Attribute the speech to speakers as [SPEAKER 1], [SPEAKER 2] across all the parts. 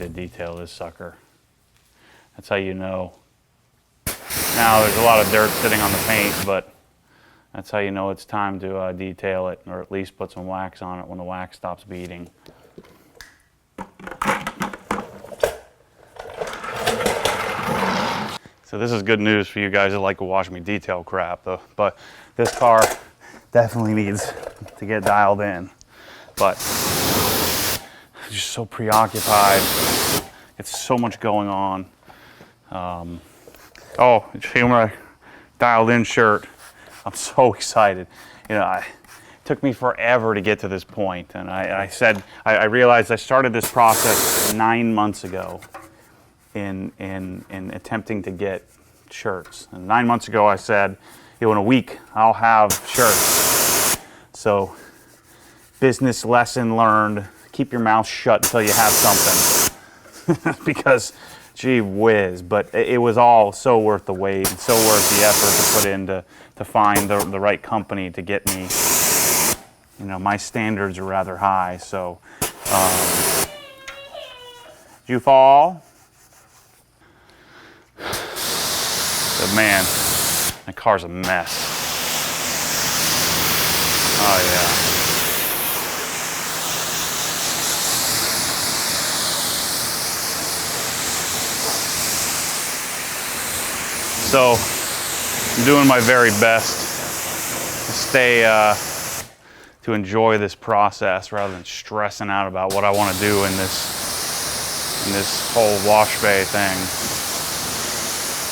[SPEAKER 1] to detail this sucker. That's how you know. Now there's a lot of dirt sitting on the paint, but that's how you know it's time to detail it, or at least put some wax on it when the wax stops beading. So this is good news for you guys that like to watch me detail crap, though. But this car definitely needs to get dialed in. But I'm just so preoccupied. It's so much going on. Oh, see my dialed in shirt. I'm so excited. You know, it took me forever to get to this point. And I realized I started this process 9 months ago in attempting to get shirts. And 9 months ago I said, you know, in a week I'll have shirts. So business lesson learned, keep your mouth shut until you have something. Because gee whiz, but it was all so worth the wait and so worth the effort to put in to find the right company to get me. You know, my standards are rather high, so did you fall? But man, my car's a mess. Oh yeah. So I'm doing my very best to stay, to enjoy this process rather than stressing out about what I want to do in this whole wash bay thing.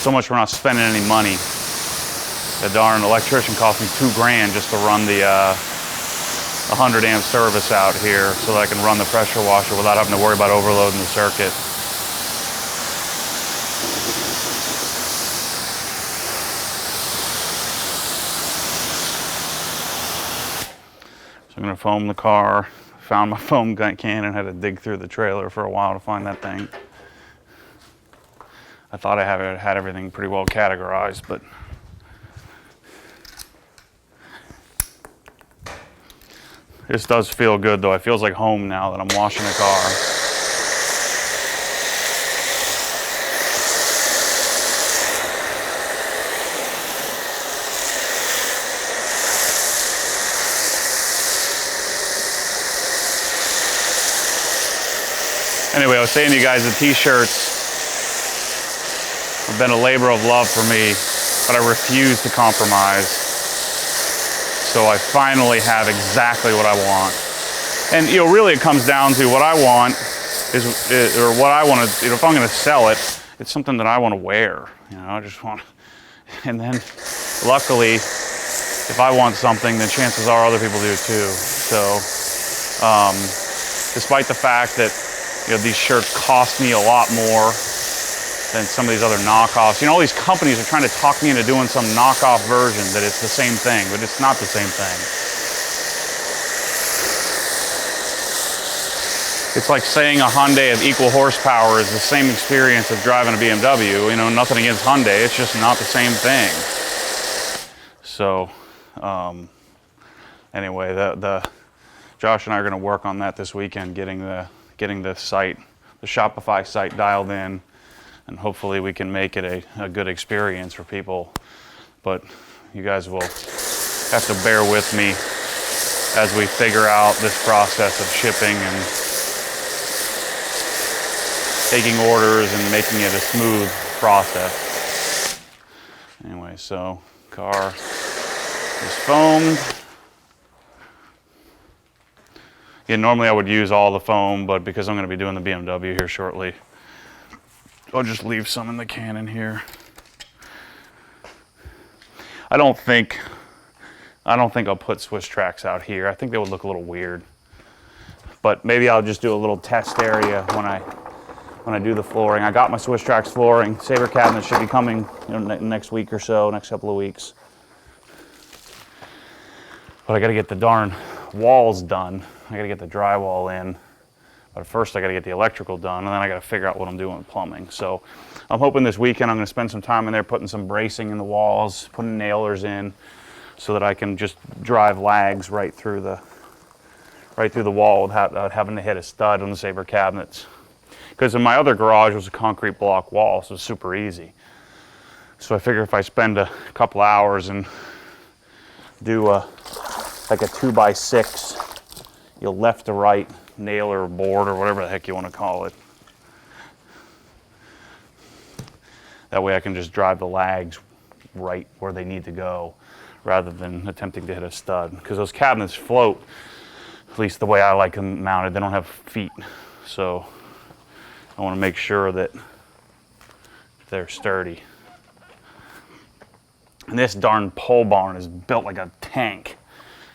[SPEAKER 1] So much we're not spending any money. The darn electrician cost me $2 grand just to run the 100 amp service out here so that I can run the pressure washer without having to worry about overloading the circuit. So I'm gonna foam the car. Found my foam can and had to dig through the trailer for a while to find that thing. I thought I had everything pretty well categorized, but this does feel good though. It feels like home now that I'm washing the car. Anyway, I was saying to you guys, the t-shirts have been a labor of love for me, but I refuse to compromise. So I finally have exactly what I want. And you know, really it comes down to what I want or what I want to, you know, if I'm going to sell it, it's something that I want to wear. You know, I just want, and then luckily, if I want something, then chances are other people do too. So, despite the fact that, you know, these shirts cost me a lot more than some of these other knockoffs. You know, all these companies are trying to talk me into doing some knockoff version that it's the same thing, but it's not the same thing. It's like saying a Hyundai of equal horsepower is the same experience of driving a BMW. You know, nothing against Hyundai, it's just not the same thing. So, anyway, Josh and I are gonna work on that this weekend, getting the site, the Shopify site dialed in, and hopefully we can make it a good experience for people. But you guys will have to bear with me as we figure out this process of shipping and taking orders and making it a smooth process. Anyway, so car is foamed. Yeah, normally I would use all the foam, but because I'm going to be doing the BMW here shortly, I'll just leave some in the can in here. I don't think I'll put Swiss tracks out here. I think they would look a little weird. But maybe I'll just do a little test area when I do the flooring. I got my Swiss tracks flooring. Saber cabinet should be coming, you know, next week or so, next couple of weeks. But I got to get the darn walls done. I got to get the drywall in. But first I got to get the electrical done, and then I got to figure out what I'm doing with plumbing. So I'm hoping this weekend I'm going to spend some time in there putting some bracing in the walls, putting nailers in, so that I can just drive lags right through the wall without having to hit a stud on the Saber cabinets. Because in my other garage was a concrete block wall, so it's super easy. So I figure if I spend a couple hours and do like a 2x6, you'll left to right nail or board or whatever the heck you want to call it. That way I can just drive the lags right where they need to go rather than attempting to hit a stud. Because those cabinets float, at least the way I like them mounted. They don't have feet. So I want to make sure that they're sturdy. And this darn pole barn is built like a tank.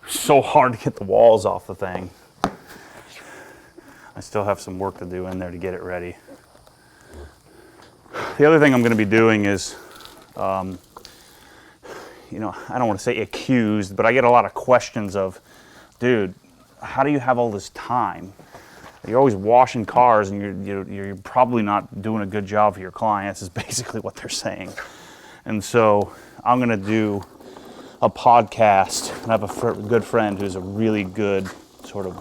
[SPEAKER 1] It's so hard to get the walls off the thing. I still have some work to do in there to get it ready. The other thing I'm going to be doing is, you know, I don't want to say accused, but I get a lot of questions of, dude, how do you have all this time? You're always washing cars and you're probably not doing a good job for your clients, is basically what they're saying. And so I'm going to do a podcast, and I have a good friend who's a really good sort of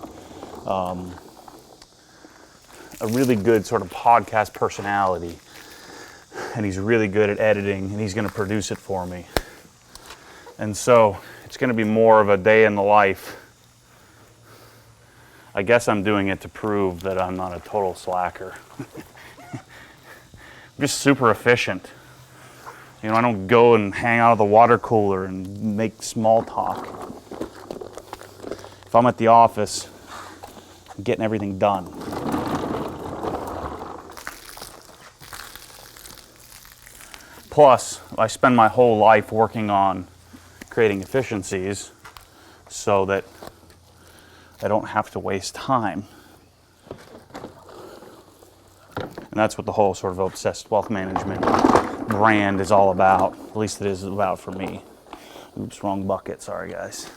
[SPEAKER 1] podcast personality, and he's really good at editing, and he's going to produce it for me. And so it's going to be more of a day in the life. I guess I'm doing it to prove that I'm not a total slacker. I'm just super efficient. You know, I don't go and hang out at the water cooler and make small talk. If I'm at the office, I'm getting everything done. Plus, I spend my whole life working on creating efficiencies so that I don't have to waste time. And that's what the whole sort of obsessed wealth management brand is all about. At least it is about for me. Oops, wrong bucket. Sorry, guys.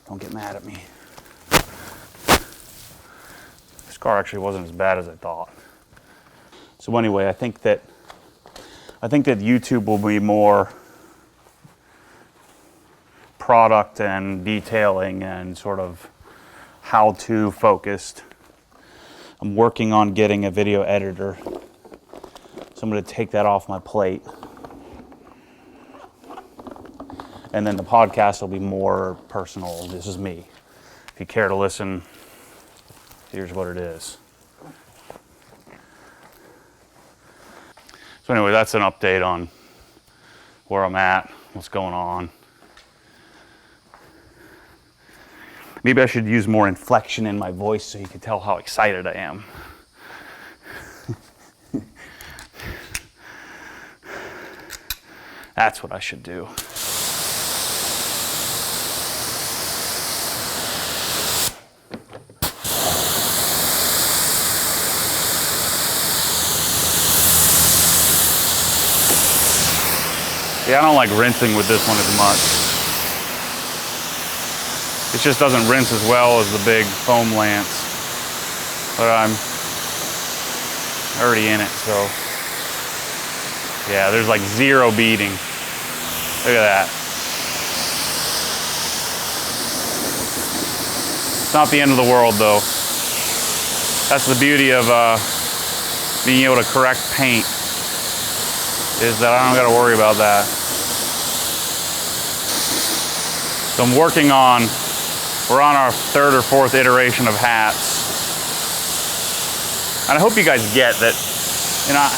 [SPEAKER 1] Don't get mad at me. This car actually wasn't as bad as I thought. So anyway, I think that YouTube will be more product and detailing and sort of how-to focused. I'm working on getting a video editor, so I'm going to take that off my plate. And then the podcast will be more personal. This is me. If you care to listen, here's what it is. So anyway, that's an update on where I'm at, what's going on. Maybe I should use more inflection in my voice so you can tell how excited I am. That's what I should do. Yeah, I don't like rinsing with this one as much. It just doesn't rinse as well as the big foam lance. But I'm already in it, so. Yeah, there's like zero beading. Look at that. It's not the end of the world though. That's the beauty of being able to correct paint, is that I don't gotta worry about that. So I'm working on, we're on our third or fourth iteration of hats. And I hope you guys get that, you know,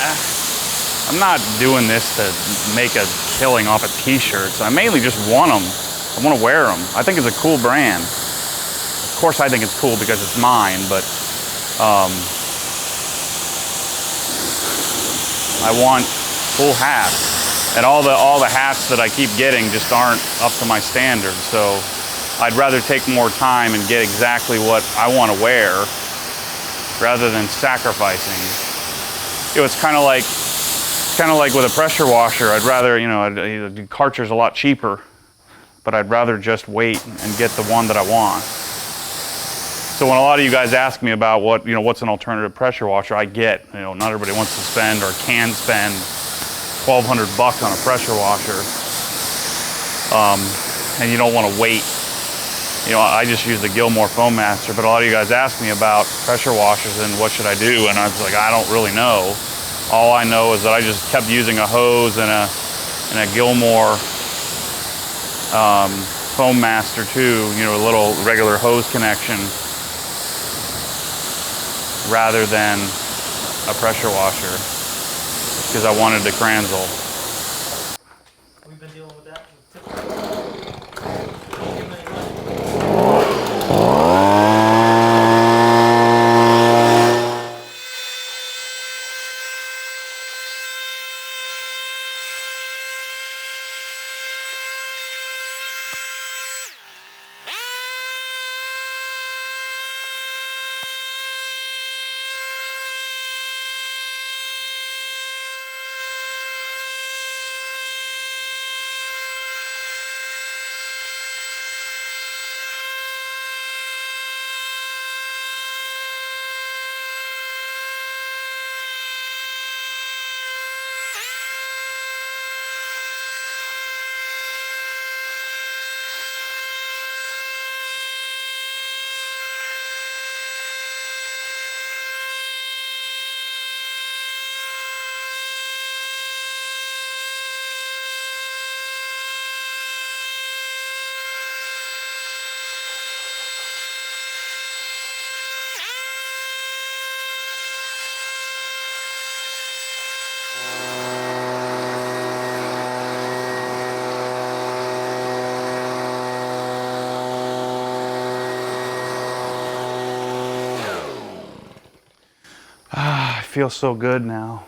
[SPEAKER 1] I'm not doing this to make a killing off of t-shirts. I mainly just want them. I want to wear them. I think it's a cool brand. Of course I think it's cool because it's mine, but I want cool hats. And all the hats that I keep getting just aren't up to my standards. So I'd rather take more time and get exactly what I want to wear rather than sacrificing. You know, it's kind of like with a pressure washer. I'd rather, you know, the Karcher's a lot cheaper, but I'd rather just wait and get the one that I want. So when a lot of you guys ask me about what's an alternative pressure washer, I get, you know, not everybody wants to spend or can spend $1,200 on a pressure washer, and you don't want to wait, you know, I just use the Gilmore Foam Master, but a lot of you guys ask me about pressure washers and what should I do, and I was like, I don't really know. All I know is that I just kept using a hose and a Gilmore Foam Master too, you know, a little regular hose connection rather than a pressure washer because I wanted to Kranzel.
[SPEAKER 2] We've been dealing with that.
[SPEAKER 1] I feel so good now.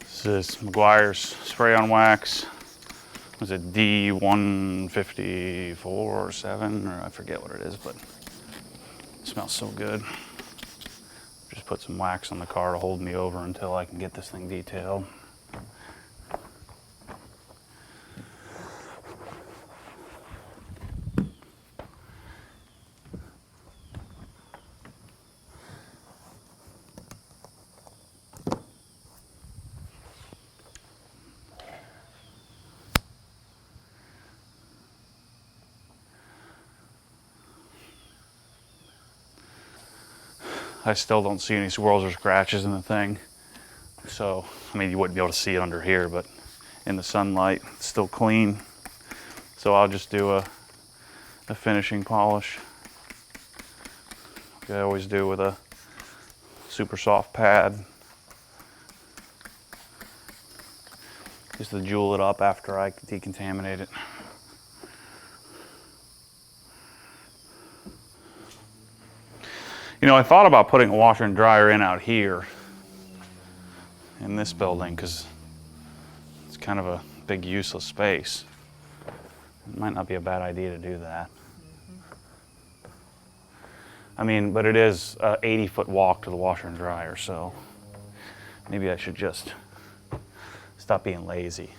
[SPEAKER 1] This is McGuire's spray on wax. Was it D154 or 7, or I forget what it is, but it smells so good. Just put some wax on the car to hold me over until I can get this thing detailed. I still don't see any swirls or scratches in the thing. So, I mean, you wouldn't be able to see it under here, but in the sunlight, it's still clean. So I'll just do a finishing polish. Like I always do with a super soft pad. Just to jewel it up after I decontaminate it. You know, I thought about putting a washer and dryer in out here in this building because it's kind of a big useless space. It might not be a bad idea to do that. I mean, but it is an 80-foot walk to the washer and dryer, so maybe I should just stop being lazy.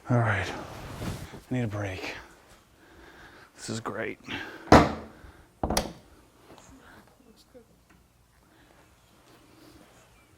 [SPEAKER 1] All right, I need a break. This is great.